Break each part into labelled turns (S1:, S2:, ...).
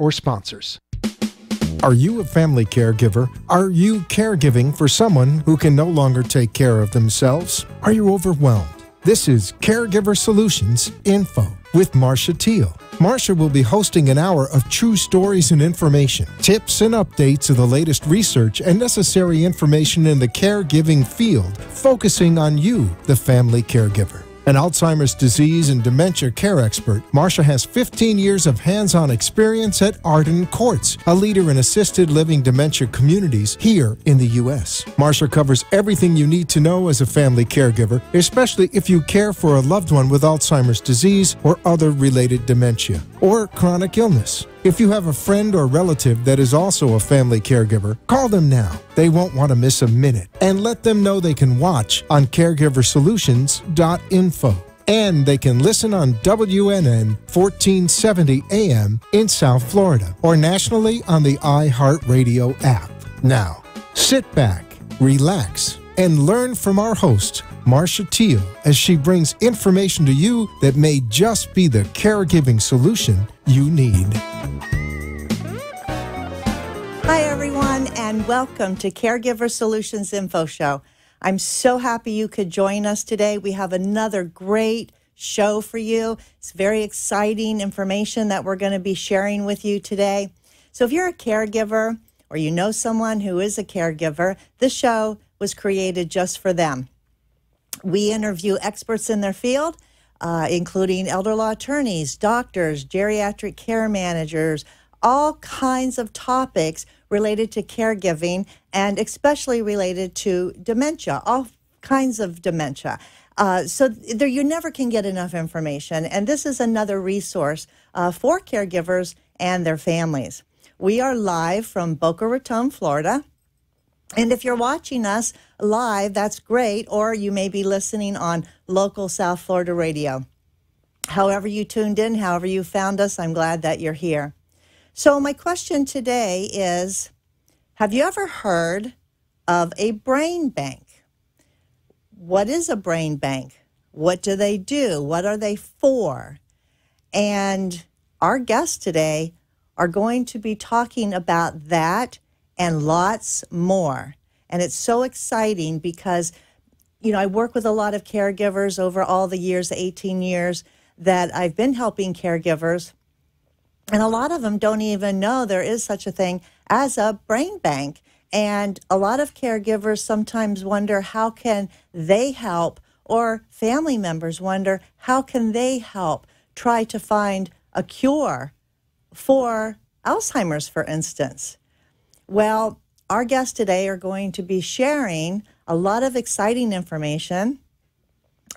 S1: or sponsors.
S2: Are you a family caregiver? Are you caregiving for someone who can no longer take care of themselves? Are you overwhelmed? This is Caregiver Solutions Info with Marcia Teele. Marcia will be hosting an hour of true stories and information, tips and updates of the latest research and necessary information in the caregiving field, focusing on you, the family caregiver. An Alzheimer's disease and dementia care expert, Marcia has 15 years of hands-on experience at Arden Courts, a leader in assisted living dementia communities here in the U.S. Marcia covers everything you need to know as a family caregiver, especially if you care for a loved one with Alzheimer's disease or other related dementia or chronic illness. If you have a friend or relative that is also a family caregiver, call them now. They won't want to miss a minute. And let them know they can watch on caregiversolutions.info. And they can listen on WNN 1470 AM in South Florida or nationally on the iHeartRadio app. Now, sit back, relax, and learn from our host, Marcia Teele, as she brings information to you that may just be the caregiving solution you need.
S3: Hi, everyone, and welcome to Caregiver Solutions Info Show. I'm so happy you could join us today. We have another great show for you. It's very exciting information that we're going to be sharing with you today. So if you're a caregiver or you know someone who is a caregiver, this show was created just for them. We interview experts in their field, including elder law attorneys, doctors, geriatric care managers, all kinds of topics related to caregiving and especially related to dementia, all kinds of dementia. So there, you never can get enough information. And this is another resource for caregivers and their families. We are live from Boca Raton, Florida. And if you're watching us live, that's great, or you may be listening on local South Florida radio. However you tuned in, however you found us, I'm glad that you're here. So my question today is, have you ever heard of a brain bank? What is a brain bank? What do they do? What are they for? And our guests today are going to be talking about that and lots more. And it's so exciting because, I work with a lot of caregivers over all the years, 18 years that I've been helping caregivers. And a lot of them don't even know there is such a thing as a brain bank. And a lot of caregivers sometimes wonder how can they help, or family members wonder how can they help try to find a cure for Alzheimer's, for instance. Well, our guests today are going to be sharing a lot of exciting information,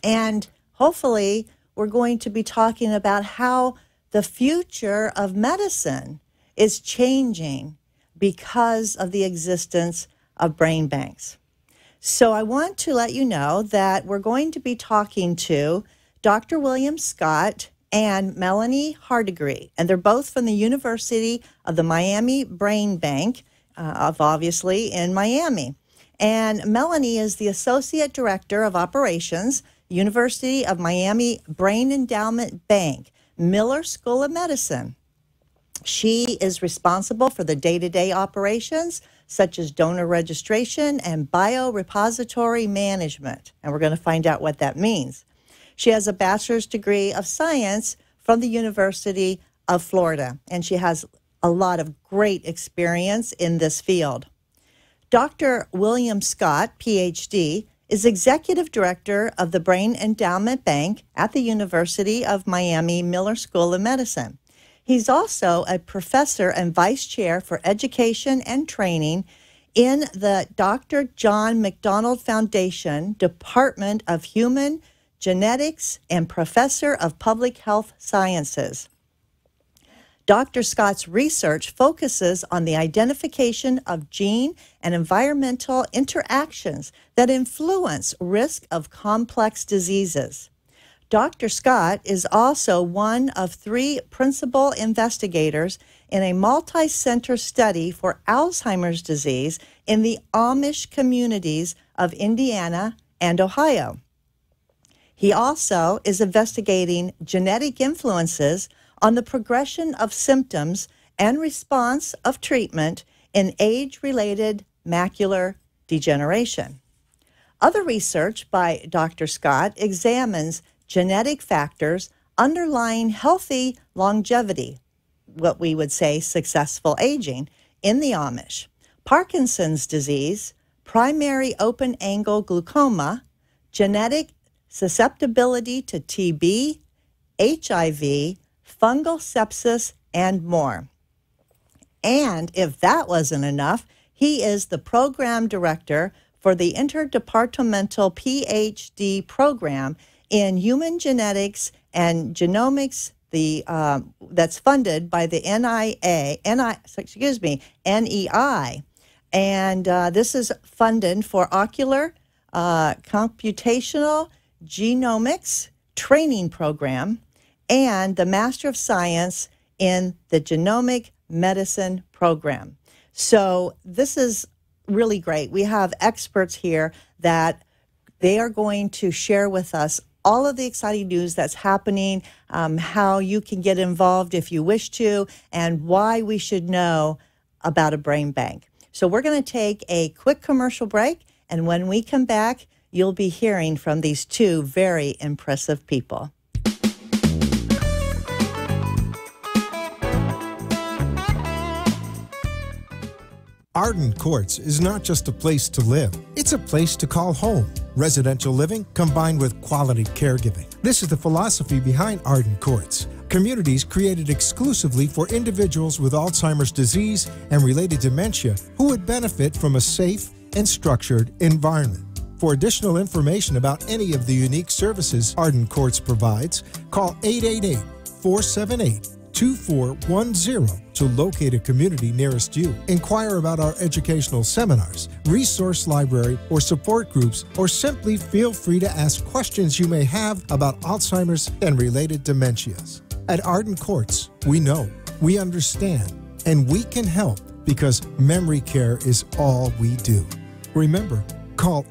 S3: and hopefully we're going to be talking about how the future of medicine is changing because of the existence of brain banks. So I want to let you know that we're going to be talking to Dr. William Scott and Melanie Hardegree, and they're both from the University of the Miami Brain Bank, obviously in Miami. And Melanie is the Associate Director of Operations, University of Miami Brain Endowment Bank, Miller School of Medicine. She is responsible for the day-to-day operations, such as donor registration and biorepository management. And we're going to find out what that means. She has a bachelor's degree of science from the University of Florida, and she has a lot of great experience in this field. Dr. William Scott, PhD, is Executive Director of the Brain Endowment Bank at the University of Miami Miller School of Medicine. He's also a professor and vice chair for education and training in the Dr. John McDonald Foundation, Department of Human Genetics, and professor of public health sciences. Dr. Scott's research focuses on the identification of gene and environmental interactions that influence risk of complex diseases. Dr. Scott is also one of 3 principal investigators in a multi-center study for Alzheimer's disease in the Amish communities of Indiana and Ohio. He also is investigating genetic influences on the progression of symptoms and response of treatment in age-related macular degeneration. Other research by Dr. Scott examines genetic factors underlying healthy longevity, what we would say successful aging, in the Amish, Parkinson's disease, primary open-angle glaucoma, genetic susceptibility to TB, HIV, fungal sepsis, and more. And if that wasn't enough, he is the program director for the Interdepartmental PhD program in human genetics and genomics, that's funded by the NEI, and this is funded for ocular computational genomics training program and the Master of Science in the Genomic Medicine program. So this is really great. We have experts here that they are going to share with us all of the exciting news that's happening, how you can get involved if you wish to, and why we should know about a brain bank. So we're going to take a quick commercial break, and when we come back, you'll be hearing from these two very impressive people.
S2: Arden Courts is not just a place to live, it's a place to call home. Residential living combined with quality caregiving. This is the philosophy behind Arden Courts. Communities created exclusively for individuals with Alzheimer's disease and related dementia who would benefit from a safe and structured environment. For additional information about any of the unique services Arden Courts provides, call 888-478-2410 to locate a community nearest you. Inquire about our educational seminars, resource library, or support groups, or simply feel free to ask questions you may have about Alzheimer's and related dementias. At Arden Courts, we know, we understand, and we can help because memory care is all we do. Remember, call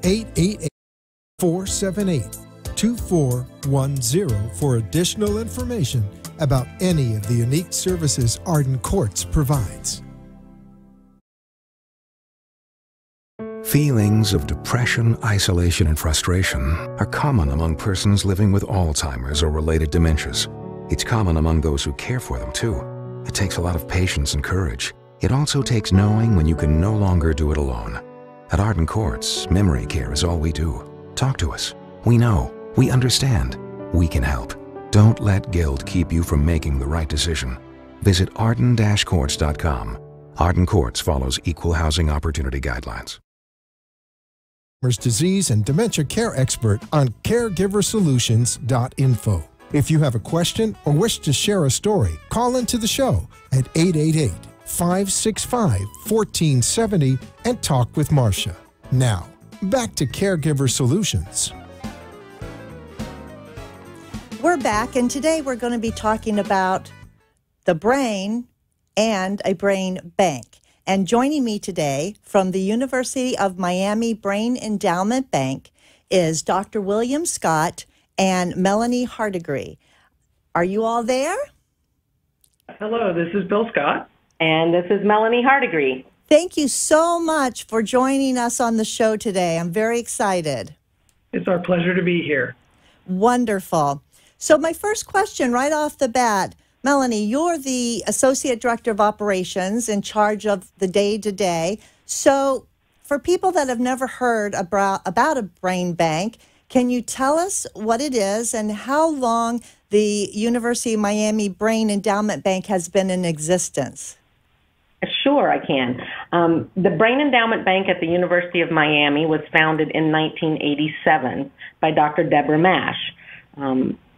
S2: 888-478-2410 for additional information about any of the unique services Arden Courts provides.
S1: Feelings of depression, isolation, and frustration are common among persons living with Alzheimer's or related dementias. It's common among those who care for them, too. It takes a lot of patience and courage. It also takes knowing when you can no longer do it alone. At Arden Courts, memory care is all we do. Talk to us. We know. We understand. We can help. Don't let guilt keep you from making the right decision. Visit arden-courts.com. Arden Courts follows equal housing opportunity guidelines.
S2: Disease and dementia care expert on caregiversolutions.info. If you have a question or wish to share a story, call into the show at 888-565-1470 and talk with Marcia. Now, back to Caregiver Solutions.
S3: We're back, and today we're going to be talking about the brain and a brain bank. And joining me today from the University of Miami Brain Endowment Bank is Dr. William Scott and Melanie Hardigree. Are you all there?
S4: Hello, this is Bill Scott.
S5: And this is Melanie Hardigree.
S3: Thank you so much for joining us on the show today. I'm very excited.
S4: It's our pleasure to be here.
S3: Wonderful. So my first question right off the bat, Melanie, you're the Associate Director of Operations in charge of the day-to-day. So for people that have never heard about a brain bank, can you tell us what it is and how long the University of Miami Brain Endowment Bank has been in existence?
S5: Sure, I can. The Brain Endowment Bank at the University of Miami was founded in 1987 by Dr. Deborah Mash.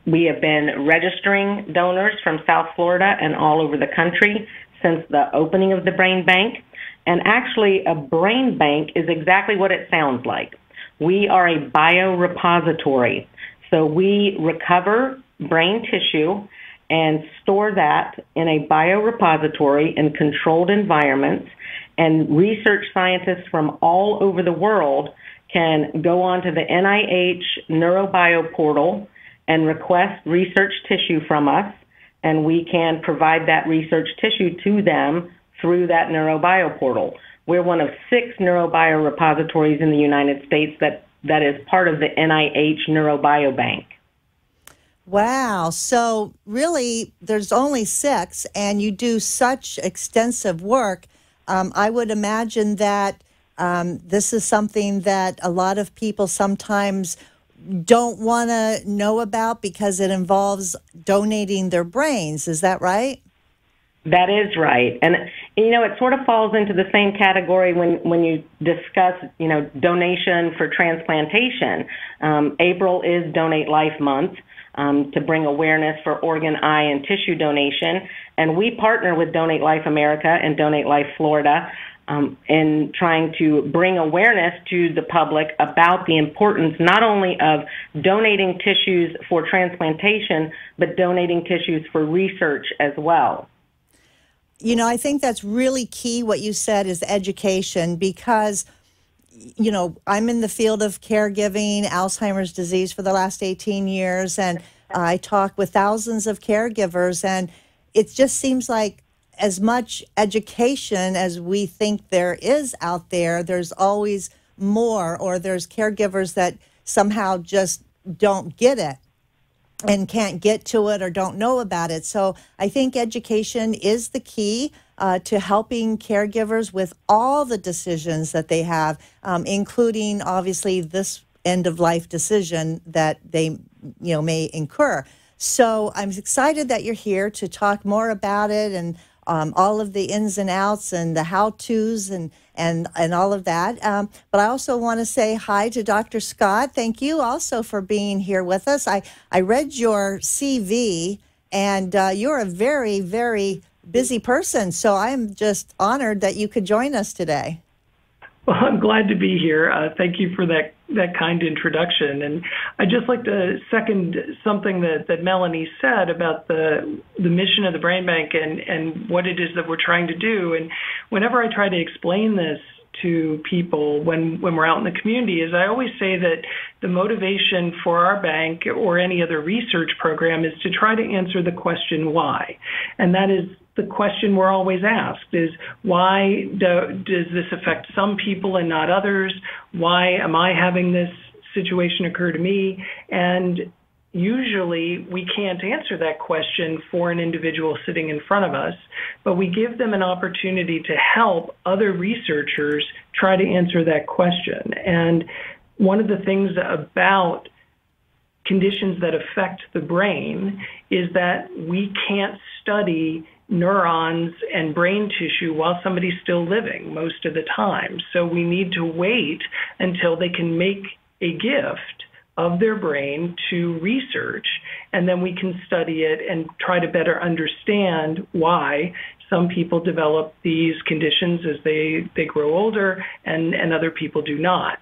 S5: We have been registering donors from South Florida and all over the country since the opening of the brain bank. And actually, a brain bank is exactly what it sounds like. We are a biorepository. So we recover brain tissue and store that in a biorepository in controlled environments. And research scientists from all over the world can go onto the NIH NeuroBio portal and request research tissue from us. and we can provide that research tissue to them through that neurobio portal. We're one of 6 neurobio repositories in the United States that is part of the NIH Neurobio Bank.
S3: Wow. So really, there's only 6, and you do such extensive work. I would imagine that this is something that a lot of people sometimes don't want to know about because it involves donating their brains. Is that right?
S5: That is right. And, it sort of falls into the same category when you discuss, donation for transplantation. April is Donate Life Month to bring awareness for organ, eye, and tissue donation. And we partner with Donate Life America and Donate Life Florida in trying to bring awareness to the public about the importance not only of donating tissues for transplantation, but donating tissues for research as well.
S3: I think that's really key what you said is education because, I'm in the field of caregiving, Alzheimer's disease for the last 18 years, and I talk with thousands of caregivers, and it just seems like as much education as we think there is out there, there's always more, or there's caregivers that somehow just don't get it and can't get to it or don't know about it. So I think education is the key to helping caregivers with all the decisions that they have, including obviously this end of life decision that they may incur. So I'm excited that you're here to talk more about it and all of the ins and outs and the how-tos and all of that. But I also want to say hi to Dr. Scott. Thank you also for being here with us. I read your CV, and you're a very, very busy person. So I'm just honored that you could join us today.
S4: Well, I'm glad to be here. Thank you for that kind introduction. And I'd just like to second something that Melanie said about the mission of the Brain Bank and what it is that we're trying to do. And whenever I try to explain this to people when we're out in the community is I always say that the motivation for our bank or any other research program is to try to answer the question why. And that is the question we're always asked is why does this affect some people and not others? Why am I having this situation occur to me? And usually we can't answer that question for an individual sitting in front of us, but we give them an opportunity to help other researchers try to answer that question. And one of the things about conditions that affect the brain is that we can't study neurons and brain tissue while somebody's still living most of the time. So we need to wait until they can make a gift of their brain to research, and then we can study it and try to better understand why some people develop these conditions as they grow older and other people do not.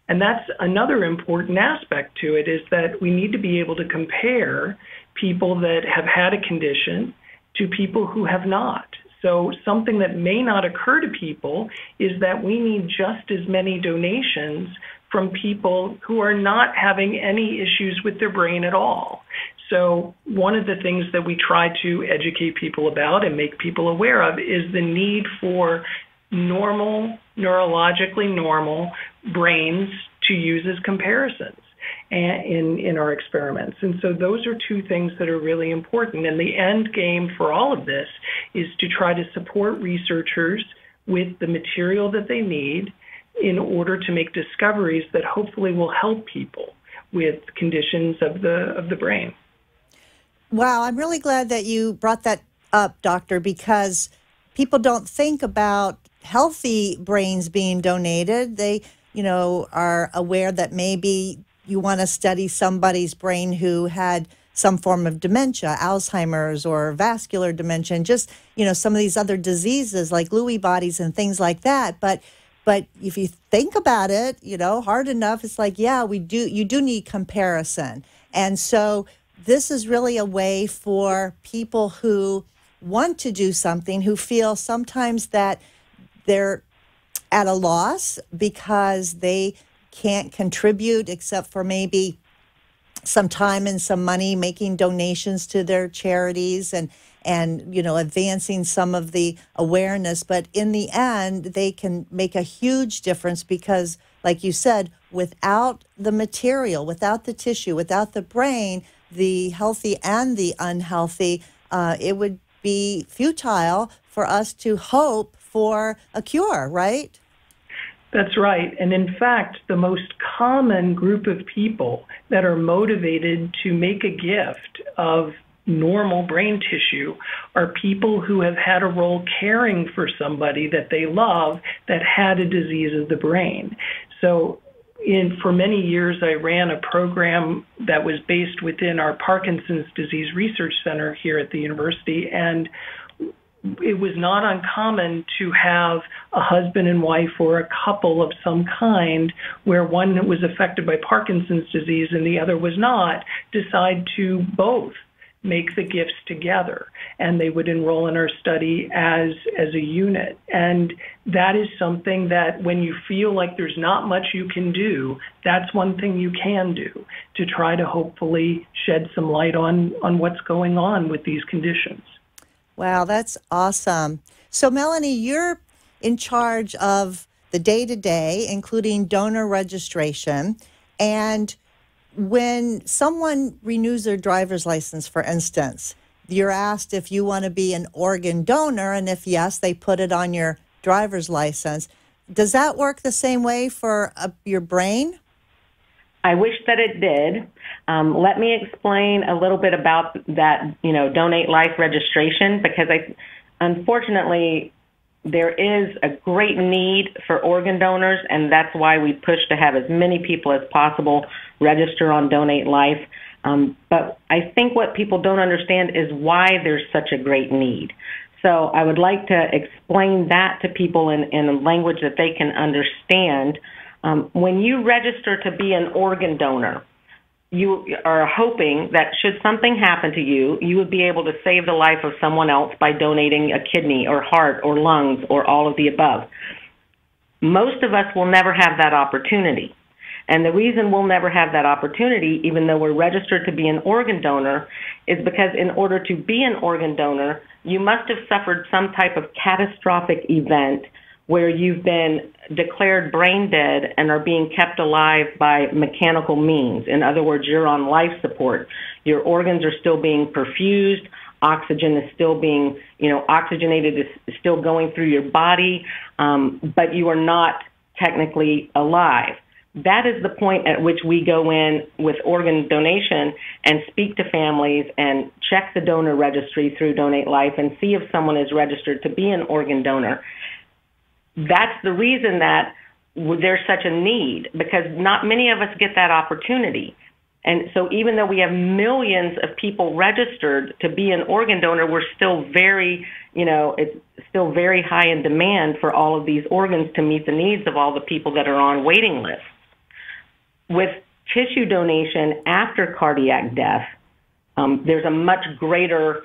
S4: And that's another important aspect to it is that we need to be able to compare people that have had a condition to people who have not. So something that may not occur to people is that we need just as many donations from people who are not having any issues with their brain at all. So one of the things that we try to educate people about and make people aware of is the need for normal, neurologically normal brains to use as comparisons in our experiments. And so those are two things that are really important. And the end game for all of this is to try to support researchers with the material that they need in order to make discoveries that hopefully will help people with conditions of the brain.
S3: Wow, I'm really glad that you brought that up, Doctor, because people don't think about healthy brains being donated. They, are aware that maybe you want to study somebody's brain who had some form of dementia, Alzheimer's or vascular dementia, and just, some of these other diseases like Lewy bodies and things like that. But if you think about it, hard enough, it's like, yeah, you do need comparison. And so this is really a way for people who want to do something, who feel sometimes that they're at a loss because they can't contribute except for maybe some time and some money making donations to their charities and advancing some of the awareness. But in the end, they can make a huge difference because, like you said, without the material, without the tissue, without the brain, the healthy and the unhealthy, it would be futile for us to hope for a cure, right?
S4: That's right. And in fact, the most common group of people that are motivated to make a gift of normal brain tissue are people who have had a role caring for somebody that they love that had a disease of the brain. So for many years, I ran a program that was based within our Parkinson's Disease Research Center here at the university, and it was not uncommon to have a husband and wife or a couple of some kind where one was affected by Parkinson's disease and the other was not, decide to both make the gifts together. And they would enroll in our study as a unit. And that is something that when you feel like there's not much you can do, that's one thing you can do to try to hopefully shed some light on what's going on with these conditions.
S3: Wow, that's awesome. So, Melanie, you're in charge of the day-to-day, including donor registration. And when someone renews their driver's license, for instance, you're asked if you want to be an organ donor, and if yes, they put it on your driver's license. Does that work the same way for your brain?
S5: I wish that it did. Let me explain a little bit about that, Donate Life registration, because unfortunately, there is a great need for organ donors, and that's why we push to have as many people as possible register on Donate Life. But I think what people don't understand is why there's such a great need. So I would like to explain that to people in a language that they can understand. When you register to be an organ donor, you are hoping that should something happen to you, you would be able to save the life of someone else by donating a kidney or heart or lungs or all of the above. Most of us will never have that opportunity. And the reason we'll never have that opportunity, even though we're registered to be an organ donor, is because in order to be an organ donor, you must have suffered some type of catastrophic event where you've been declared brain dead and are being kept alive by mechanical means. In other words, you're on life support. Your organs are still being perfused. Oxygen is still being, oxygenated, is still going through your body, but you are not technically alive. That is the point at which we go in with organ donation and speak to families and check the donor registry through Donate Life and see if someone is registered to be an organ donor. That's the reason that there's such a need, because not many of us get that opportunity. And so even though we have millions of people registered to be an organ donor, we're still very, it's still very high in demand for all of these organs to meet the needs of all the people that are on waiting lists. With tissue donation after cardiac death, there's a much greater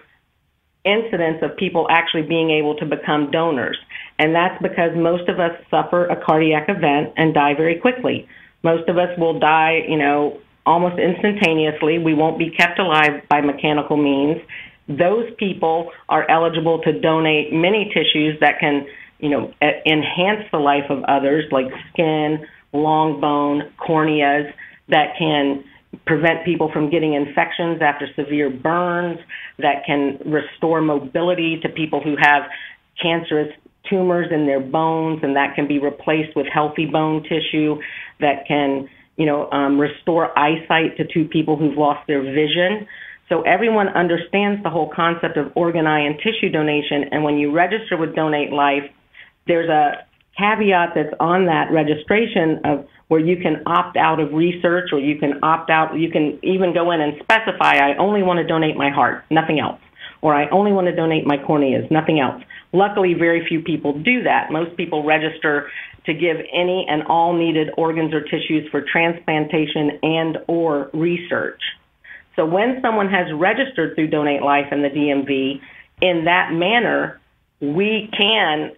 S5: incidence of people actually being able to become donors. And that's because most of us suffer a cardiac event and die very quickly. Most of us will die, almost instantaneously. We won't be kept alive by mechanical means. Those people are eligible to donate many tissues that can, enhance the life of others, like skin, long bone, corneas, that can prevent people from getting infections after severe burns, that can restore mobility to people who have cancerous tumors in their bones, and that can be replaced with healthy bone tissue, that can, restore eyesight to two people who've lost their vision. So everyone understands the whole concept of organ, eye, and tissue donation, and when you register with Donate Life, there's a caveat that's on that registration of where you can opt out of research, or you can opt out, you can even go in and specify, I only want to donate my heart, nothing else, or I only want to donate my corneas, nothing else. Luckily, very few people do that. Most people register to give any and all needed organs or tissues for transplantation and or research. So when someone has registered through Donate Life and the DMV, in that manner, we can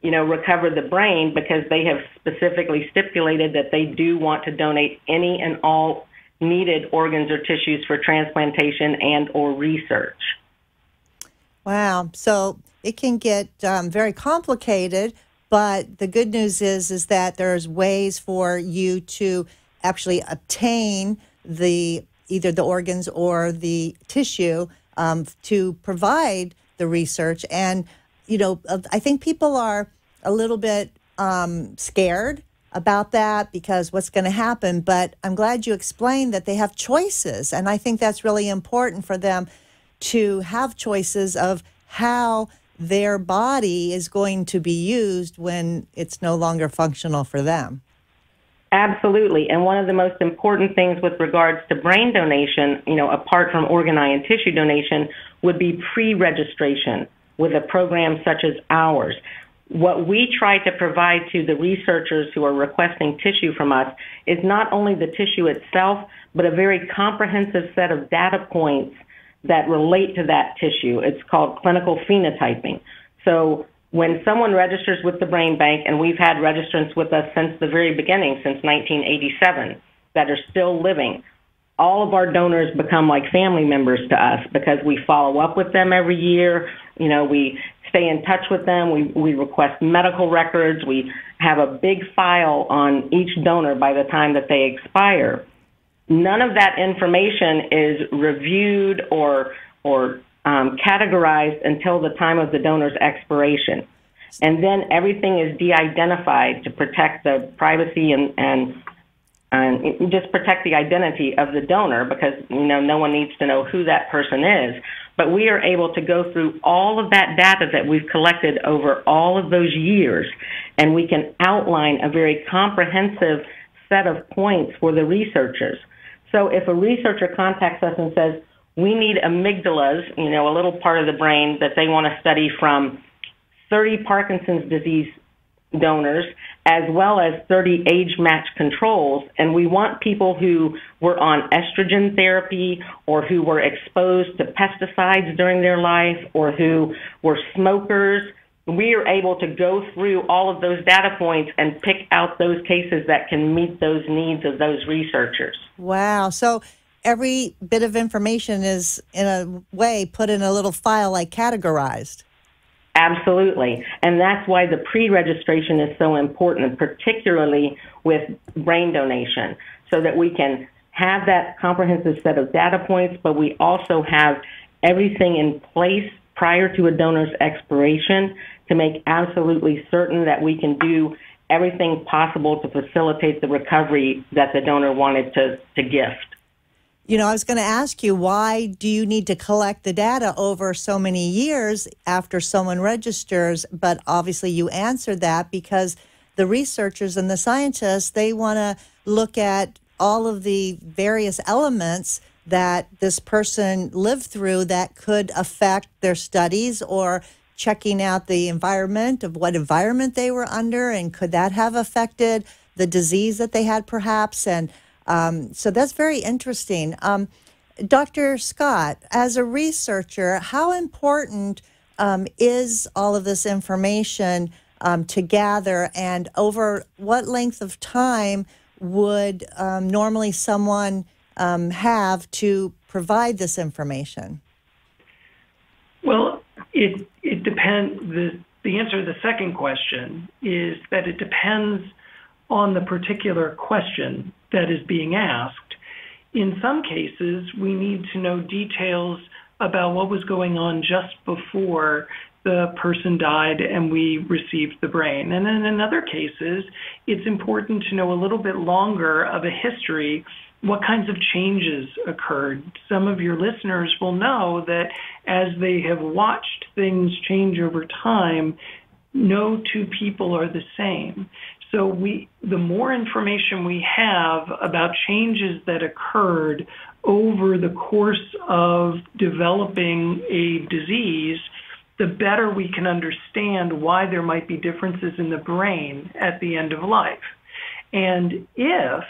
S5: recover the brain, because they have specifically stipulated that they do want to donate any and all needed organs or tissues for transplantation and or research.
S3: Wow. So it can get very complicated, but the good news is that there's ways for you to actually obtain either the organs or the tissue to provide the research. And, I think people are a little bit scared about that because what's going to happen. But I'm glad you explained that they have choices. And I think that's really important for them to have choices of how their body is going to be used when it's no longer functional for them.
S5: Absolutely. And one of the most important things with regards to brain donation, apart from organ, eye, and tissue donation, would be pre-registration with a program such as ours. What we try to provide to the researchers who are requesting tissue from us is not only the tissue itself, but a very comprehensive set of data points that relate to that tissue. It's called clinical phenotyping. So when someone registers with the brain bank, and we've had registrants with us since the very beginning, since 1987, that are still living, all of our donors become like family members to us because we follow up with them every year. We stay in touch with them. We request medical records. We have a big file on each donor by the time that they expire. None of that information is reviewed or categorized until the time of the donor's expiration. And then everything is de-identified to protect the privacy and just protect the identity of the donor because, no one needs to know who that person is. But we are able to go through all of that data that we've collected over all of those years, and we can outline a very comprehensive set of points for the researchers. So if a researcher contacts us and says, we need amygdalas, a little part of the brain that they want to study from 30 Parkinson's disease donors as well as 30 age-matched controls, and we want people who were on estrogen therapy or who were exposed to pesticides during their life or who were smokers, we are able to go through all of those data points and pick out those cases that can meet those needs of those researchers.
S3: Wow. So every bit of information is, in a way, put in a little file, like categorized.
S5: Absolutely. And that's why the pre-registration is so important, particularly with brain donation, so that we can have that comprehensive set of data points, but we also have everything in place prior to a donor's expiration to make absolutely certain that we can do everything possible to facilitate the recovery that the donor wanted to gift.
S3: I was going to ask you, why do you need to collect the data over so many years after someone registers? But obviously you answered that because the researchers and the scientists, they want to look at all of the various elements that this person lived through that could affect their studies, or checking out the environment of what environment they were under, and could that have affected the disease that they had perhaps. And so that's very interesting. Dr. Scott, as a researcher, how important is all of this information to gather, and over what length of time would normally someone have to provide this information?
S4: Well, it depends. The answer to the second question is that it depends on the particular question that is being asked. In some cases, we need to know details about what was going on just before the person died and we received the brain. And then in other cases, it's important to know a little bit longer of a history, what kinds of changes occurred. Some of your listeners will know that as they have watched things change over time, no two people are the same. So the more information we have about changes that occurred over the course of developing a disease, the better we can understand why there might be differences in the brain at the end of life. And if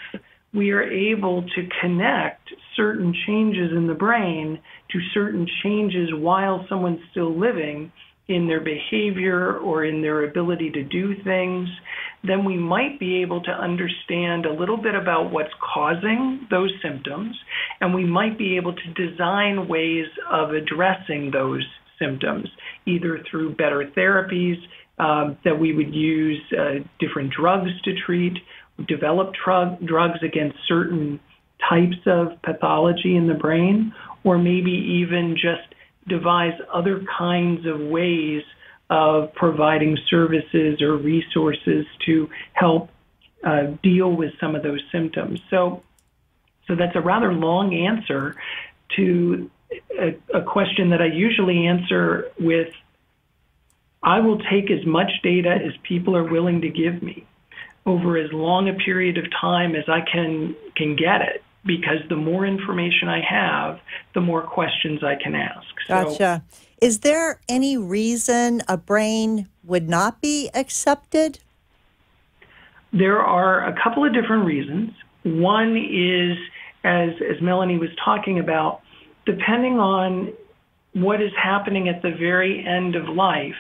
S4: we are able to connect certain changes in the brain to certain changes while someone's still living, in their behavior or in their ability to do things, then we might be able to understand a little bit about what's causing those symptoms, and we might be able to design ways of addressing those symptoms, either through better therapies that we would use, different drugs to treat, develop drugs against certain types of pathology in the brain, or maybe even just devise other kinds of ways of providing services or resources to help deal with some of those symptoms. So that's a rather long answer to a question that I usually answer with, I will take as much data as people are willing to give me over as long a period of time as I can get it, because the more information I have, the more questions I can ask.
S3: Gotcha. Is there any reason a brain would not be accepted?
S4: There are a couple of different reasons. One is, as Melanie was talking about, depending on what is happening at the very end of life,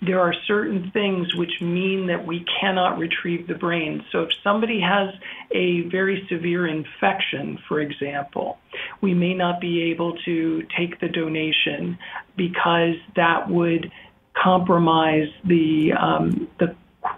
S4: there are certain things which mean that we cannot retrieve the brain. So if somebody has a very severe infection, for example, we may not be able to take the donation because that would compromise the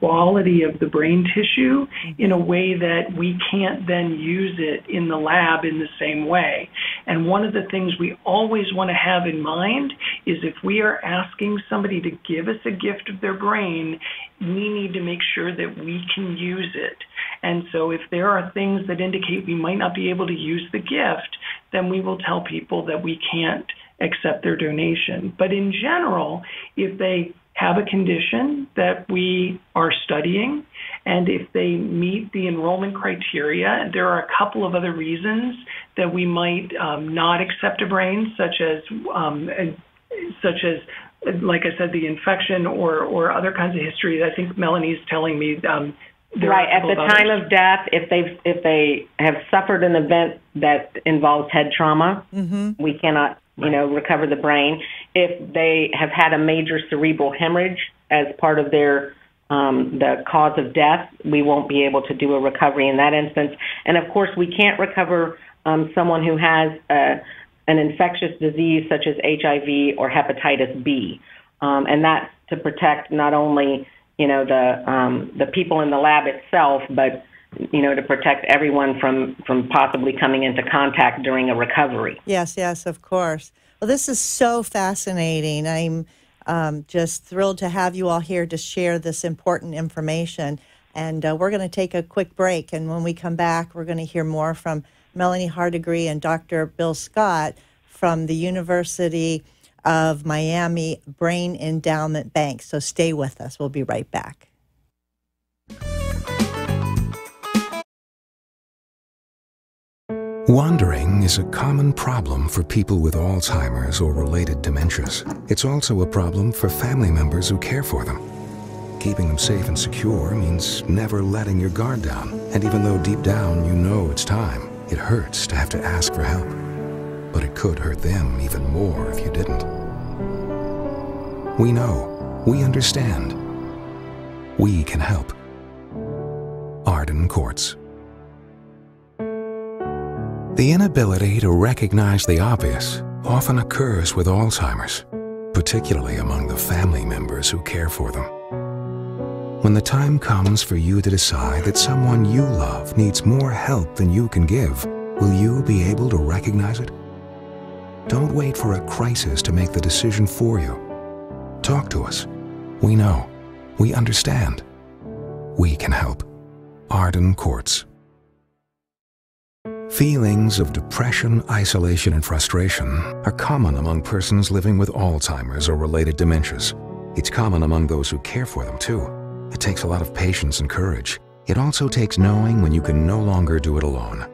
S4: quality of the brain tissue in a way that we can't then use it in the lab in the same way. And one of the things we always want to have in mind is if we are asking somebody to give us a gift of their brain, we need to make sure that we can use it. And so if there are things that indicate we might not be able to use the gift, then we will tell people that we can't accept their donation. But in general, if they have a condition that we are studying, and if they meet the enrollment criteria, there are a couple of other reasons that we might not accept a brain, such as, like I said, the infection or other kinds of history. I think Melanie's telling me.
S5: Right, at the time of death, if they have suffered an event that involves head trauma, we cannot recover the brain. If they have had a major cerebral hemorrhage as part of their the cause of death, we won't be able to do a recovery in that instance. And of course, we can't recover someone who has an infectious disease such as HIV or hepatitis B, and that's to protect not only the people in the lab itself, but to protect everyone from possibly coming into contact during a recovery.
S3: Yes, of course. Well, this is so fascinating. I'm just thrilled to have you all here to share this important information. And we're going to take a quick break. And when we come back, we're going to hear more from Melanie Hardegree and Dr. Bill Scott from the University of Miami Brain Endowment Bank. So stay with us. We'll be right back.
S1: Wandering is a common problem for people with Alzheimer's or related dementias. It's also a problem for family members who care for them. Keeping them safe and secure means never letting your guard down. And even though deep down you know it's time, it hurts to have to ask for help. But it could hurt them even more if you didn't. We know. We understand. We can help. Arden Courts. The inability to recognize the obvious often occurs with Alzheimer's, particularly among the family members who care for them. When the time comes for you to decide that someone you love needs more help than you can give, will you be able to recognize it? Don't wait for a crisis to make the decision for you. Talk to us. We know. We understand. We can help. Arden Courts. Feelings of depression, isolation, and frustration are common among persons living with Alzheimer's or related dementias. It's common among those who care for them, too. It takes a lot of patience and courage. It also takes knowing when you can no longer do it alone.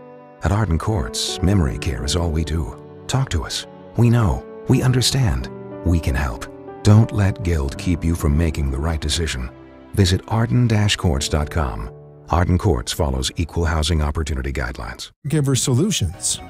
S1: At Arden Courts, memory care is all we do. Talk to us. We know. We understand. We can help. Don't let guilt keep you from making the right decision. Visit arden-courts.com. Arden Courts follows equal housing opportunity guidelines.
S2: Giver Solutions.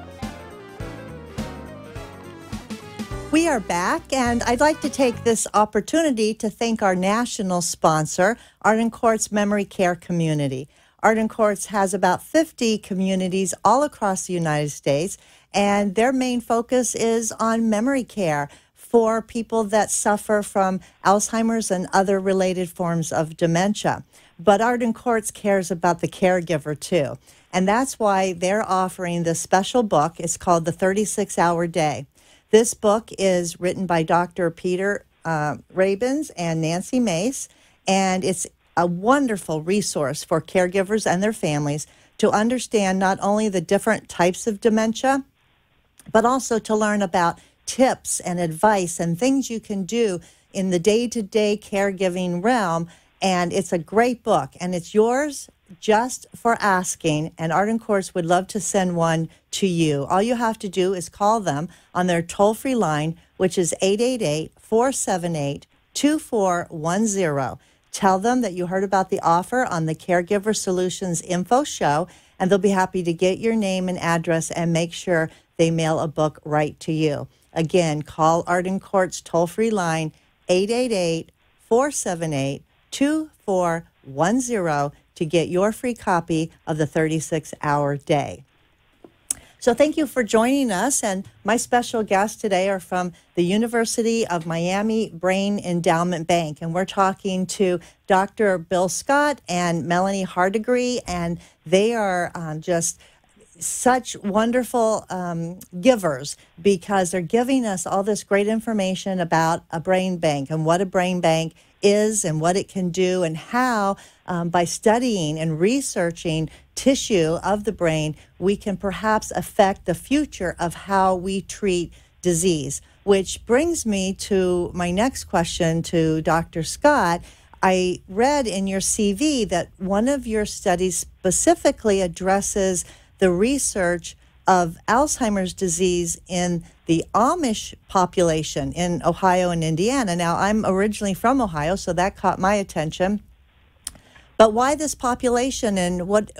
S3: We are back, and I'd like to take this opportunity to thank our national sponsor, Arden Court's Memory Care Community. Arden Courts has about 50 communities all across the United States, and their main focus is on memory care for people that suffer from Alzheimer's and other related forms of dementia. But Arden Courts cares about the caregiver too, and that's why they're offering this special book. It's called The 36-Hour Day. This book is written by Dr. Peter Rabins and Nancy Mace, and it's a wonderful resource for caregivers and their families to understand not only the different types of dementia, but also to learn about tips and advice and things you can do in the day-to-day caregiving realm. And it's a great book, and it's yours just for asking, and Arden Courts would love to send one to you. All you have to do is call them on their toll-free line, which is 888-478-2410. Tell them that you heard about the offer on the Caregiver Solutions Info Show, and they'll be happy to get your name and address and make sure they mail a book right to you. Again, call Arden Courts toll-free line, 888-478-2410 to get your free copy of the 36-Hour Day. So thank you for joining us, and my special guests today are from the University of Miami Brain Endowment Bank, and we're talking to Dr. Bill Scott and Melanie Hardegree, and they are just such wonderful givers, because they're giving us all this great information about a brain bank and what a brain bank is and what it can do, and how by studying and researching tissue of the brain, we can perhaps affect the future of how we treat disease. Which brings me to my next question to Dr. Scott. I read in your CV that one of your studies specifically addresses the research of Alzheimer's disease in the Amish population in Ohio and Indiana. Now, I'm originally from Ohio, so that caught my attention. But why this population, and what,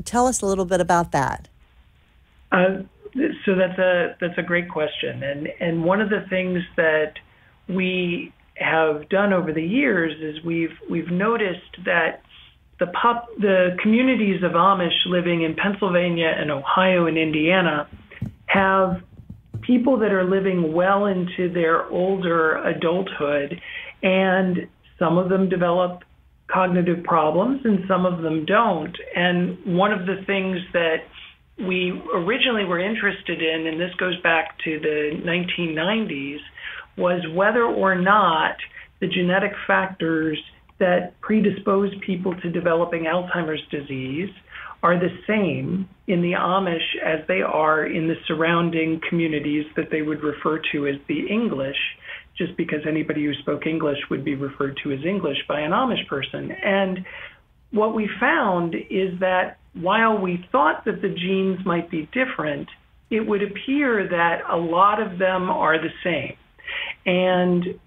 S3: tell us a little bit about that.
S4: So that's a great question. And one of the things that we have done over the years is we've noticed that the communities of Amish living in Pennsylvania and Ohio and Indiana have people that are living well into their older adulthood, and some of them develop cognitive problems and some of them don't. And one of the things that we originally were interested in, and this goes back to the 1990s, was whether or not the genetic factors that predispose people to developing Alzheimer's disease are the same in the Amish as they are in the surrounding communities that they would refer to as the English, just because anybody who spoke English would be referred to as English by an Amish person. And what we found is that while we thought that the genes might be different, it would appear that a lot of them are the same. And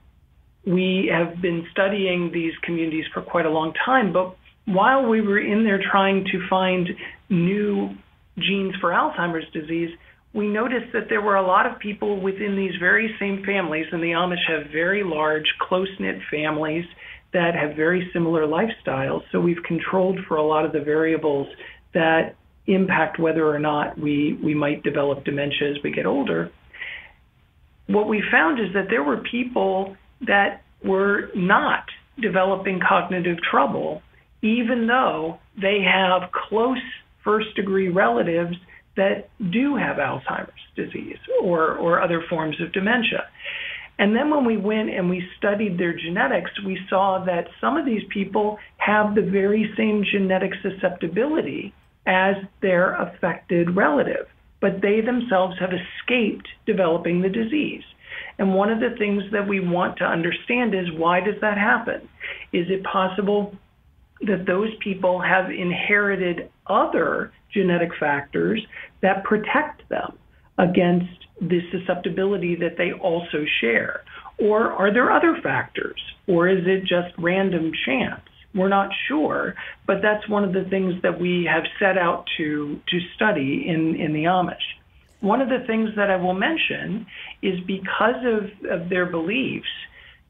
S4: we have been studying these communities for quite a long time, but while we were in there trying to find new genes for Alzheimer's disease, we noticed that there were a lot of people within these very same families, and the Amish have very large, close-knit families that have very similar lifestyles. So we've controlled for a lot of the variables that impact whether or not we might develop dementia as we get older. What we found is that there were people that were not developing cognitive trouble, even though they have close first-degree relatives that do have Alzheimer's disease or other forms of dementia. And then when we went and we studied their genetics, we saw that some of these people have the very same genetic susceptibility as their affected relative, but they themselves have escaped developing the disease. And one of the things that we want to understand is, why does that happen? Is it possible that those people have inherited other genetic factors that protect them against the susceptibility that they also share? Or are there other factors? Or is it just random chance? We're not sure, but that's one of the things that we have set out to study in the Amish. one of the things that I will mention is because of their beliefs,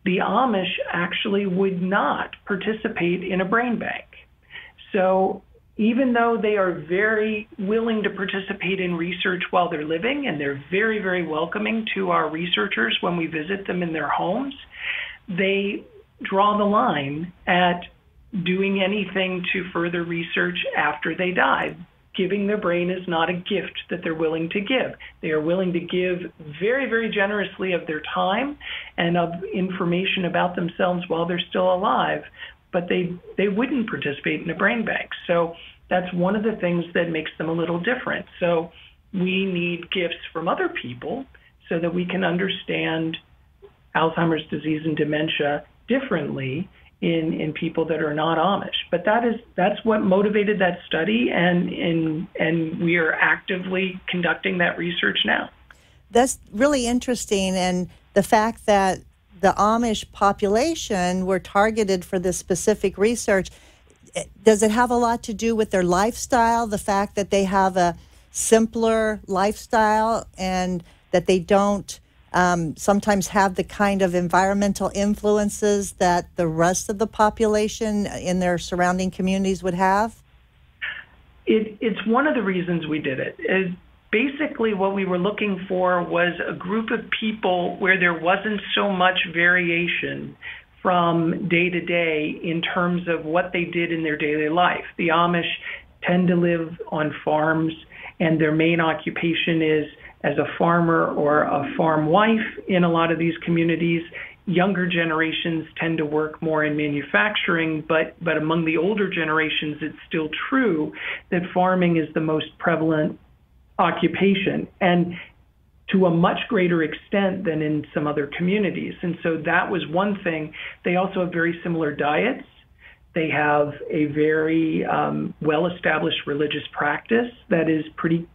S4: the Amish actually would not participate in a brain bank. So even though they are very willing to participate in research while they're living, and they're very, very welcoming to our researchers when we visit them in their homes, they draw the line at doing anything to further research after they die. Giving their brain is not a gift that they're willing to give. They are willing to give very, very generously of their time and of information about themselves while they're still alive, but they wouldn't participate in a brain bank. So that's one of the things that makes them a little different. So we need gifts from other people so that we can understand Alzheimer's disease and dementia differently in people that are not Amish. But that's what motivated that study, and we are actively conducting that research now.
S3: That's really interesting, and the fact that the Amish population were targeted for this specific research, does it have a lot to do with their lifestyle, the fact that they have a simpler lifestyle and that they don't sometimes have the kind of environmental influences that the rest of the population in their surrounding communities would have?
S4: It's one of the reasons we did it. Basically, what we were looking for was a group of people where there wasn't so much variation from day to day in terms of what they did in their daily life. The Amish tend to live on farms, and their main occupation is as a farmer or a farm wife in a lot of these communities. Younger generations tend to work more in manufacturing, but among the older generations, it's still true that farming is the most prevalent occupation, and to a much greater extent than in some other communities. And so that was one thing. They also have very similar diets. They have a very well-established religious practice that is pretty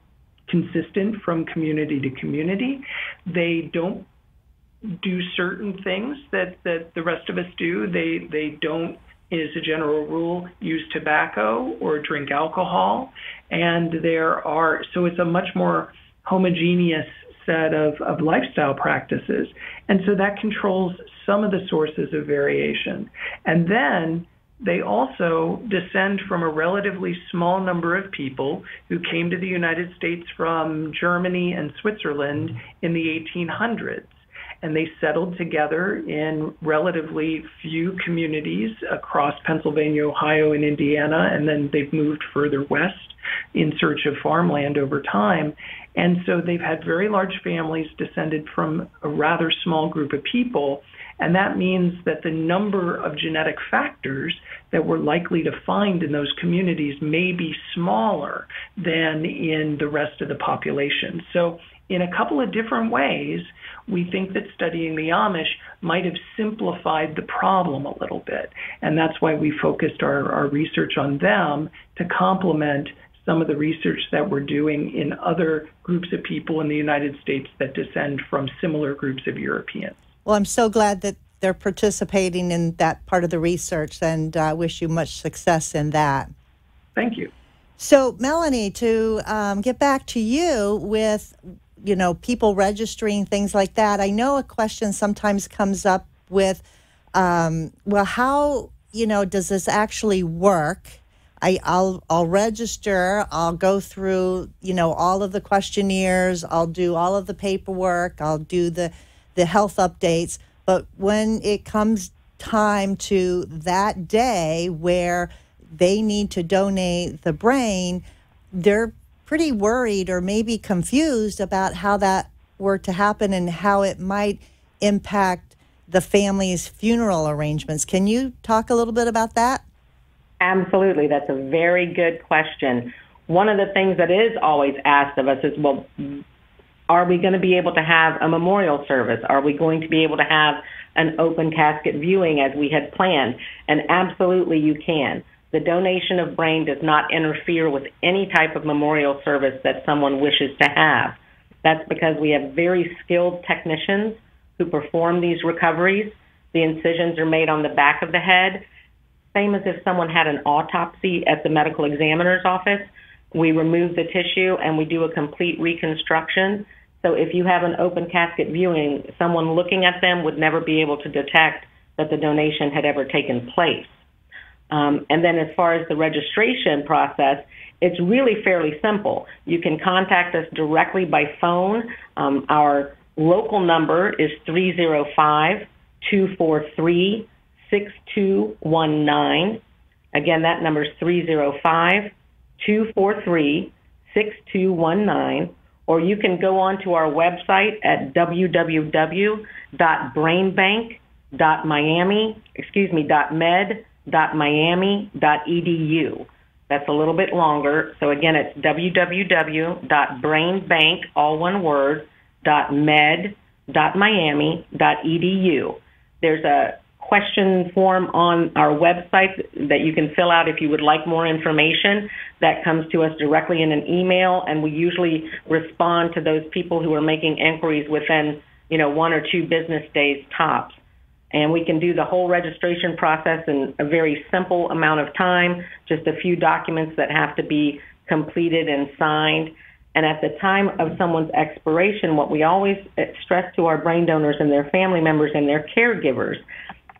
S4: consistent from community to community. They don't do certain things that the rest of us do. They don't, as a general rule, use tobacco or drink alcohol. And so it's a much more homogeneous set of lifestyle practices. And so that controls some of the sources of variation. And then they also descend from a relatively small number of people who came to the United States from Germany and Switzerland in the 1800s. And they settled together in relatively few communities across Pennsylvania, Ohio, and Indiana, and then they've moved further west in search of farmland over time. And so they've had very large families descended from a rather small group of people. And that means that the number of genetic factors that we're likely to find in those communities may be smaller than in the rest of the population. So in a couple of different ways, we think that studying the Amish might have simplified the problem a little bit. And that's why we focused our research on them to complement some of the research that we're doing in other groups of people in the United States that descend from similar groups of Europeans.
S3: Well, I'm so glad that they're participating in that part of the research, and I wish you much success in that.
S4: Thank you.
S3: So, Melanie, to get back to you with, people registering, things like that, I know a question sometimes comes up with, how, does this actually work? I'll register, I'll go through, all of the questionnaires, I'll do all of the paperwork, I'll do the health updates. But when it comes time to that day where they need to donate the brain, they're pretty worried or maybe confused about how that were to happen and how it might impact the family's funeral arrangements. Can you talk a little bit about that?
S5: Absolutely. That's a very good question. One of the things that is always asked of us is, well, are we going to be able to have a memorial service? Are we going to be able to have an open casket viewing as we had planned? And absolutely you can. The donation of brain does not interfere with any type of memorial service that someone wishes to have. That's because we have very skilled technicians who perform these recoveries. The incisions are made on the back of the head, same as if someone had an autopsy at the medical examiner's office. We remove the tissue and we do a complete reconstruction. So if you have an open casket viewing, someone looking at them would never be able to detect that the donation had ever taken place. And then as far as the registration process, it's really fairly simple. You can contact us directly by phone. Our local number is 305-243-6219. Again, that number is 305-243-6219. Or you can go on to our website at www.med.miami.edu. That's a little bit longer. So again, it's www.brainbank, all one word, .med.miami.edu. There's a question form on our website that you can fill out if you would like more information. That comes to us directly in an email, and we usually respond to those people who are making inquiries within, 1 or 2 business days tops. And we can do the whole registration process in a very simple amount of time, just a few documents that have to be completed and signed. And at the time of someone's expiration, what we always stress to our brain donors and their family members and their caregivers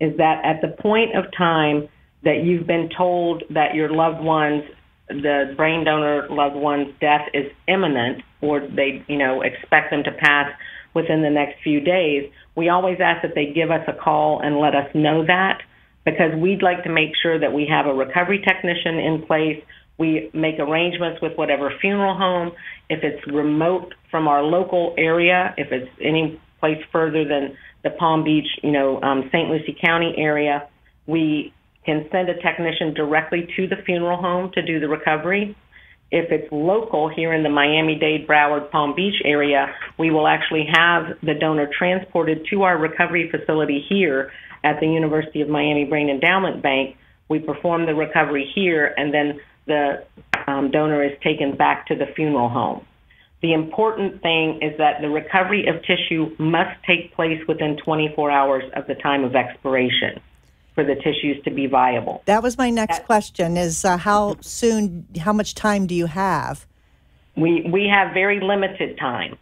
S5: is that at the point of time that you've been told that your loved one's, the brain donor loved one's death is imminent, or they, expect them to pass within the next few days, we always ask that they give us a call and let us know that, because we'd like to make sure that we have a recovery technician in place. We make arrangements with whatever funeral home. If it's remote from our local area, if it's any place further than the Palm Beach, St. Lucie County area, we can send a technician directly to the funeral home to do the recovery. If it's local here in the Miami-Dade, Broward, Palm Beach area, we will actually have the donor transported to our recovery facility here at the University of Miami Brain Endowment Bank. We perform the recovery here, and then the donor is taken back to the funeral home. The important thing is that the recovery of tissue must take place within 24 hours of the time of expiration for the tissues to be viable.
S3: That was my next question, is how much time do you have?
S5: We have very limited time.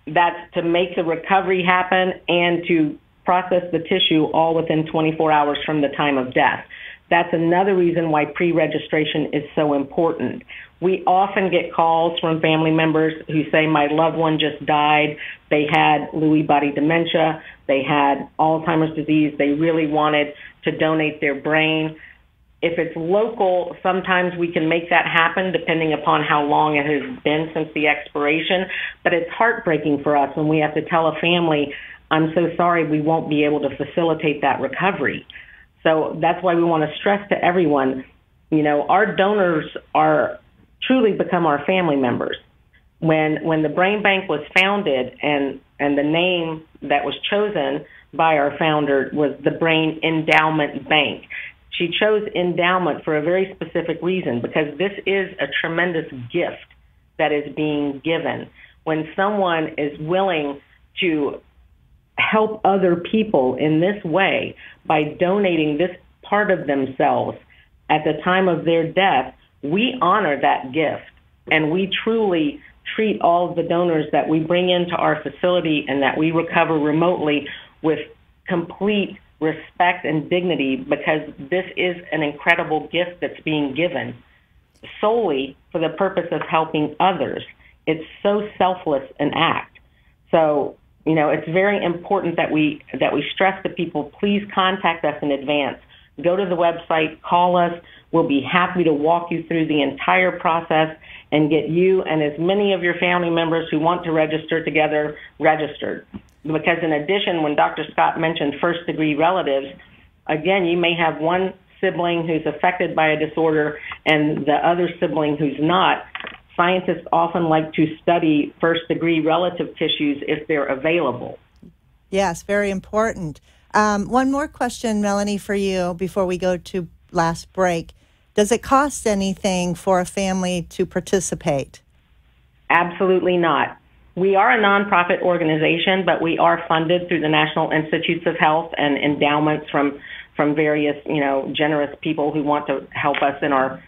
S5: That's to make the recovery happen and to process the tissue all within 24 hours from the time of death. That's another reason why pre-registration is so important. We often get calls from family members who say, my loved one just died. They had Lewy body dementia. They had Alzheimer's disease. They really wanted to donate their brain. If it's local, sometimes we can make that happen depending upon how long it has been since the expiration. But it's heartbreaking for us when we have to tell a family, I'm so sorry, we won't be able to facilitate that recovery. So that's why we want to stress to everyone, our donors are truly become our family members. When the Brain Bank was founded and the name that was chosen by our founder was the Brain Endowment Bank. She chose endowment for a very specific reason, because this is a tremendous gift that is being given. When someone is willing to help other people in this way by donating this part of themselves at the time of their death, we honor that gift, and we truly treat all of the donors that we bring into our facility and that we recover remotely with complete respect and dignity, because this is an incredible gift that's being given solely for the purpose of helping others. It's so selfless an act. So, it's very important that we stress to people, please contact us in advance. Go to the website, call us. We'll be happy to walk you through the entire process and get you and as many of your family members who want to register together registered. Because in addition, when Dr. Scott mentioned first-degree relatives, again, you may have one sibling who's affected by a disorder and the other sibling who's not. Scientists often like to study first-degree relative tissues if they're available.
S3: Yes, very important. One more question, Melanie, for you before we go to last break. Does it cost anything for a family to participate? Absolutely not.
S5: We are a nonprofit organization, but we are funded through the National Institutes of Health and endowments from various, generous people who want to help us in our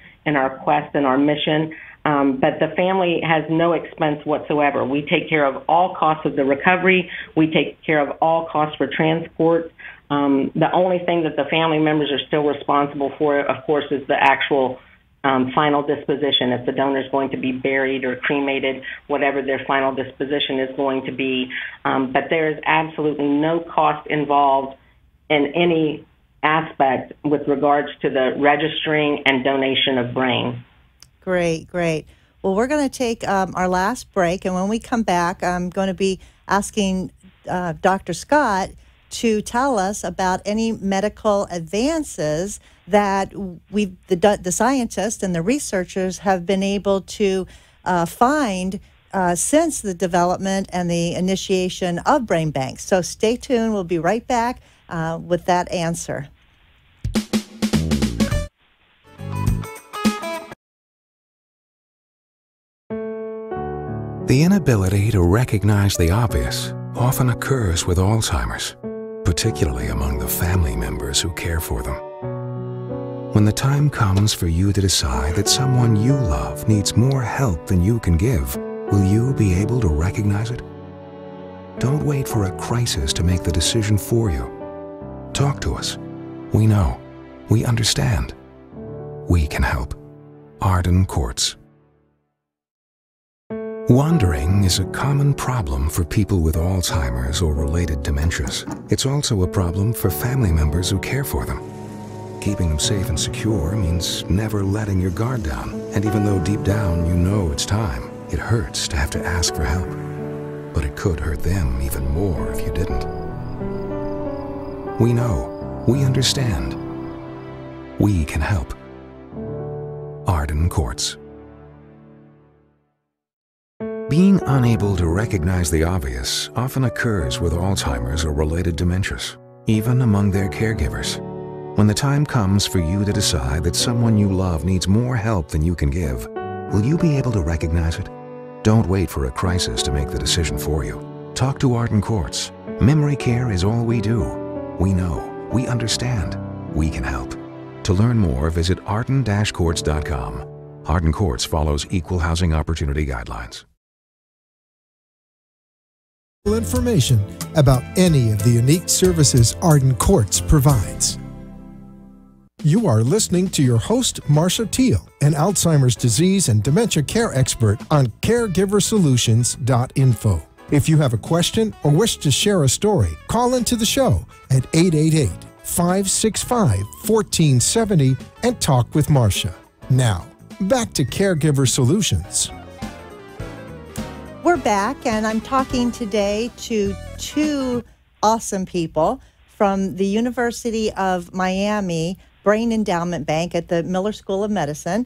S5: quest and our mission. But the family has no expense whatsoever. We take care of all costs of the recovery. We take care of all costs for transport. The only thing that the family members are still responsible for, of course, is the actual final disposition. If the donor is going to be buried or cremated, whatever their final disposition is going to be. But there is absolutely no cost involved in any aspect with regards to the registering and donation of brain.
S3: Great, great. Well, we're going to take our last break, and when we come back, I'm going to be asking Dr. Scott to tell us about any medical advances that the scientists and the researchers have been able to find since the development and the initiation of brain banks. So stay tuned. We'll be right back with that answer.
S1: The inability to recognize the obvious often occurs with Alzheimer's, particularly among the family members who care for them. When the time comes for you to decide that someone you love needs more help than you can give, will you be able to recognize it? Don't wait for a crisis to make the decision for you. Talk to us. We know. We understand. We can help. Arden Courts. Wandering is a common problem for people with Alzheimer's or related dementias. It's also a problem for family members who care for them. Keeping them safe and secure means never letting your guard down. And even though deep down you know it's time, it hurts to have to ask for help. But it could hurt them even more if you didn't. We know. We understand. We can help. Arden Courts. Being unable to recognize the obvious often occurs with Alzheimer's or related dementias, even among their caregivers. When the time comes for you to decide that someone you love needs more help than you can give, will you be able to recognize it? Don't wait for a crisis to make the decision for you. Talk to Arden Courts. Memory care is all we do. We know. We understand. We can help. To learn more, visit arden-courts.com. Arden Courts follows equal housing opportunity guidelines.
S2: Information about any of the unique services Arden Courts provides. You are listening to your host, Marcia Teele, an Alzheimer's disease and dementia care expert on CareGiverSolutions.info. If you have a question or wish to share a story, call into the show at 888-565-1470 and talk with Marcia. Now, back to Caregiver Solutions.
S3: We're back, and I'm talking today to two awesome people from the University of Miami Brain Endowment Bank at the Miller School of Medicine.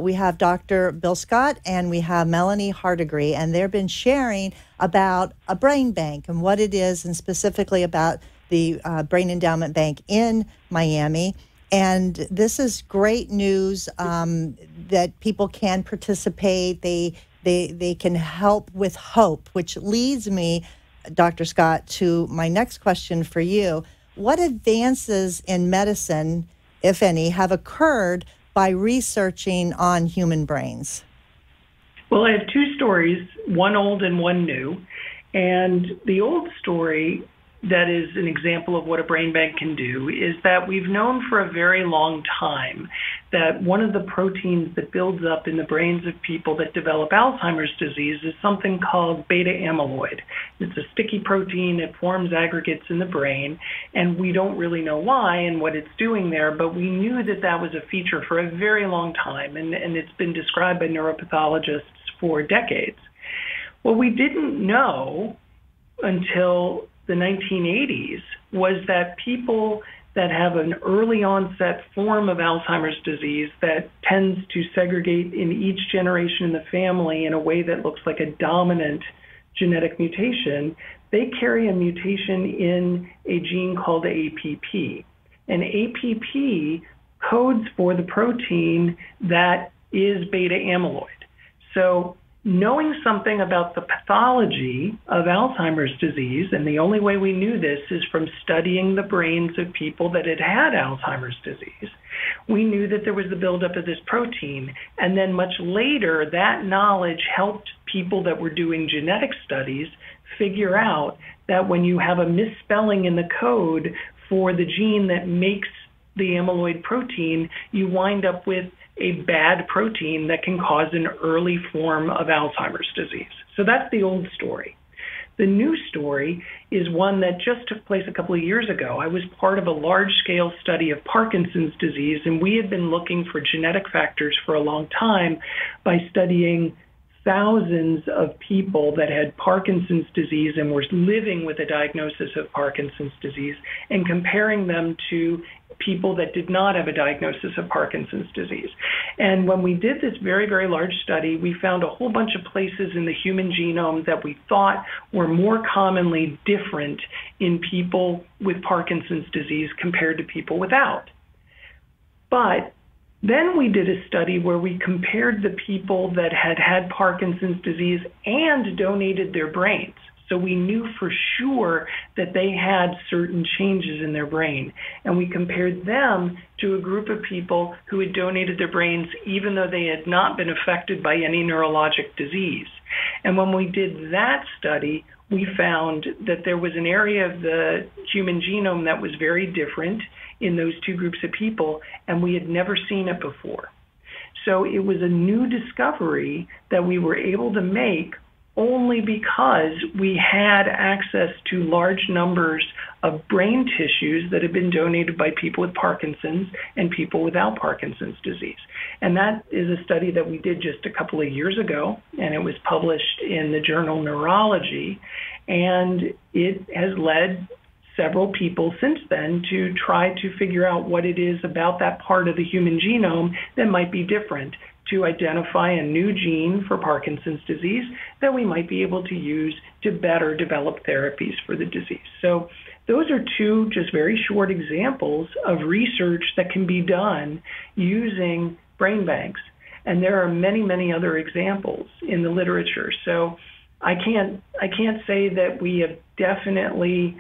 S3: We have Dr. Bill Scott and we have Melanie Hardigree, and they've been sharing about a brain bank and what it is, and specifically about the Brain Endowment Bank in Miami. And this is great news that people can participate. They can help with hope, which leads me, Dr. Scott, to my next question for you. What advances in medicine, if any, have occurred by researching on human brains?
S4: Well, I have two stories, one old and one new. And the old story that is an example of what a brain bank can do is that we've known for a very long time that one of the proteins that builds up in the brains of people that develop Alzheimer's disease is something called beta amyloid. It's a sticky protein. It forms aggregates in the brain, and we don't really know why and what it's doing there, but we knew that that was a feature for a very long time, and it's been described by neuropathologists for decades. What we didn't know until the 1980s was that people that have an early onset form of Alzheimer's disease that tends to segregate in each generation in the family in a way that looks like a dominant genetic mutation, they carry a mutation in a gene called APP. And APP codes for the protein that is beta amyloid. So knowing something about the pathology of Alzheimer's disease, and the only way we knew this is from studying the brains of people that had had Alzheimer's disease, we knew that there was the buildup of this protein. And then much later, that knowledge helped people that were doing genetic studies figure out that when you have a misspelling in the code for the gene that makes the amyloid protein, you wind up with a bad protein that can cause an early form of Alzheimer's disease. So that's the old story. The new story is one that just took place a couple of years ago. I was part of a large-scale study of Parkinson's disease, and we had been looking for genetic factors for a long time by studying thousands of people that had Parkinson's disease and were living with a diagnosis of Parkinson's disease and comparing them to people that did not have a diagnosis of Parkinson's disease. And when we did this very, very large study, we found a whole bunch of places in the human genome that we thought were more commonly different in people with Parkinson's disease compared to people without. But then we did a study where we compared the people that had had Parkinson's disease and donated their brains. So we knew for sure that they had certain changes in their brain. And we compared them to a group of people who had donated their brains even though they had not been affected by any neurologic disease. And when we did that study, we found that there was an area of the human genome that was very different in those two groups of people, and we had never seen it before. So it was a new discovery that we were able to make only because we had access to large numbers of brain tissues that had been donated by people with Parkinson's and people without Parkinson's disease. And that is a study that we did just a couple of years ago, and it was published in the journal Neurology, and it has led several people since then to try to figure out what it is about that part of the human genome that might be different, to identify a new gene for Parkinson's disease that we might be able to use to better develop therapies for the disease. So those are two just very short examples of research that can be done using brain banks. And there are many, many other examples in the literature. So I can't say that we have definitely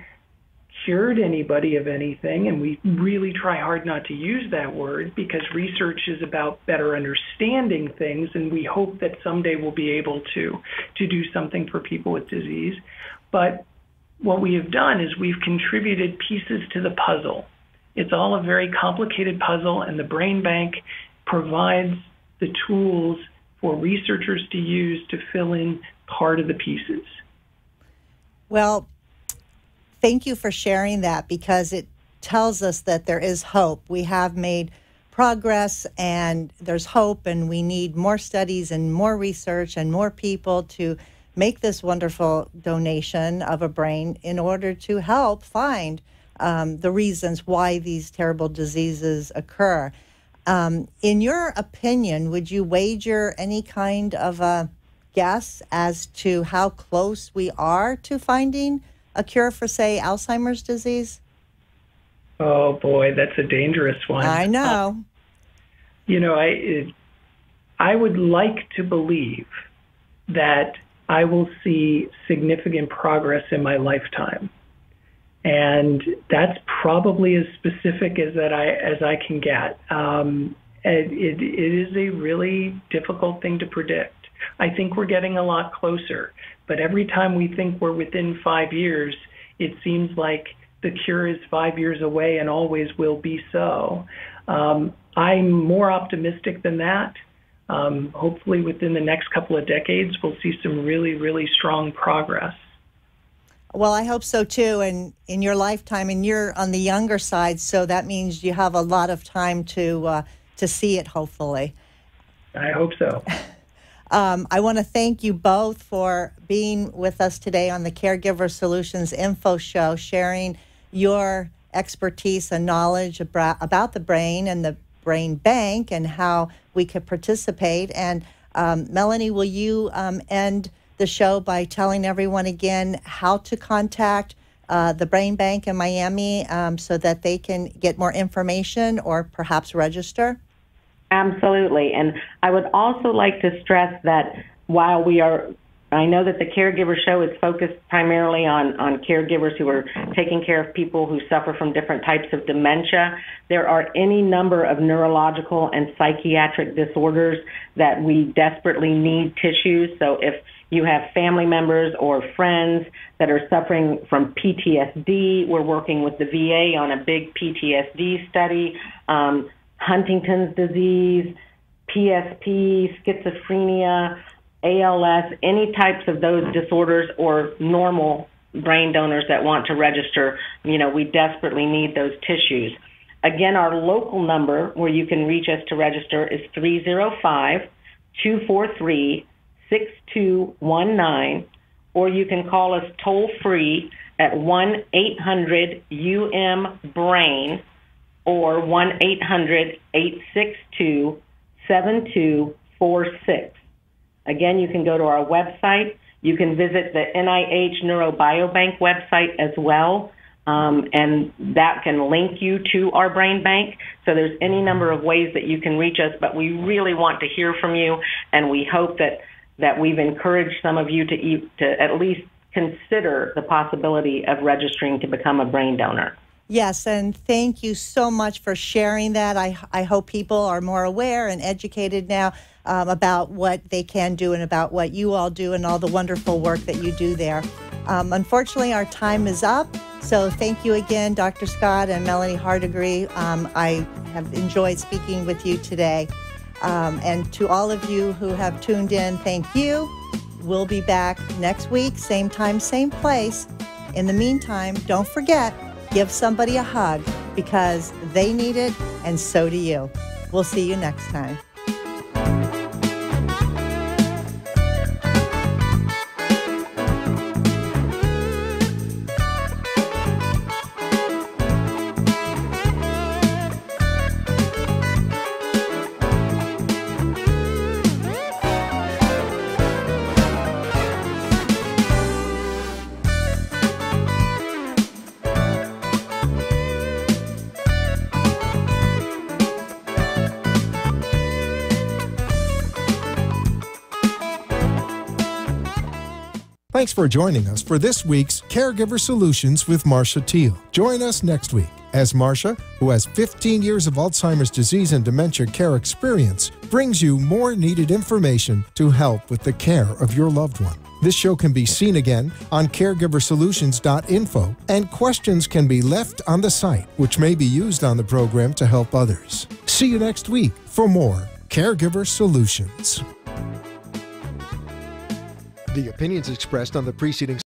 S4: cured anybody of anything, and we really try hard not to use that word because research is about better understanding things, and we hope that someday we'll be able to do something for people with disease. But what we have done is we've contributed pieces to the puzzle. It's all a very complicated puzzle, and the Brain Bank provides the tools for researchers to use to fill in part of the pieces.
S3: Well, thank you for sharing that, because it tells us that there is hope. We have made progress and there's hope, and we need more studies and more research and more people to make this wonderful donation of a brain in order to help find the reasons why these terrible diseases occur. In your opinion, would you wager any kind of a guess as to how close we are to finding a cure for, say, Alzheimer's disease?
S4: Oh, boy, that's a dangerous one.
S3: I know.
S4: I would like to believe that I will see significant progress in my lifetime. And that's probably as specific as I can get. It is a really difficult thing to predict. I think we're getting a lot closer, but every time we think we're within 5 years, it seems like the cure is 5 years away and always will be so. I'm more optimistic than that. Hopefully within the next couple of decades, we'll see some really, really strong progress.
S3: Well, I hope so too. And in your lifetime, and you're on the younger side, so that means you have a lot of time to see it, hopefully.
S4: I hope so.
S3: I want to thank you both for being with us today on the CareGiver Solutions Info Show, sharing your expertise and knowledge about the brain and the brain bank and how we could participate. And Melanie, will you end the show by telling everyone again how to contact the Brain Bank in Miami so that they can get more information or perhaps register?
S5: Absolutely. And I would also like to stress that while I know that the Caregiver Show is focused primarily on caregivers who are taking care of people who suffer from different types of dementia. There are any number of neurological and psychiatric disorders that we desperately need tissues. So if you have family members or friends that are suffering from PTSD, we're working with the VA on a big PTSD study, Huntington's disease, PSP, schizophrenia, ALS, any types of those disorders or normal brain donors that want to register, we desperately need those tissues. Again, our local number where you can reach us to register is 305-243-6219, or you can call us toll free at 1-800-UM-BRAIN or 1-800-862-7246. Again, you can go to our website. You can visit the NIH Neurobiobank website as well, and that can link you to our brain bank. So there's any number of ways that you can reach us, but we really want to hear from you, and we hope that we've encouraged some of you to at least consider the possibility of registering to become a brain donor.
S3: Yes, and thank you so much for sharing that. I hope people are more aware and educated now about what they can do and about what you all do and all the wonderful work that you do there. Unfortunately, our time is up, so thank you again, Dr. Scott and Melanie Hardigree. I have enjoyed speaking with you today. And to all of you who have tuned in, thank you. We'll be back next week, same time, same place. In the meantime, don't forget, give somebody a hug because they need it and so do you. We'll see you next time.
S2: Thanks for joining us for this week's Caregiver Solutions with Marcia Teele. Join us next week as Marcia, who has 15 years of Alzheimer's disease and dementia care experience, brings you more needed information to help with the care of your loved one. This show can be seen again on caregiversolutions.info, and questions can be left on the site, which may be used on the program to help others. See you next week for more Caregiver Solutions. The opinions expressed on the preceding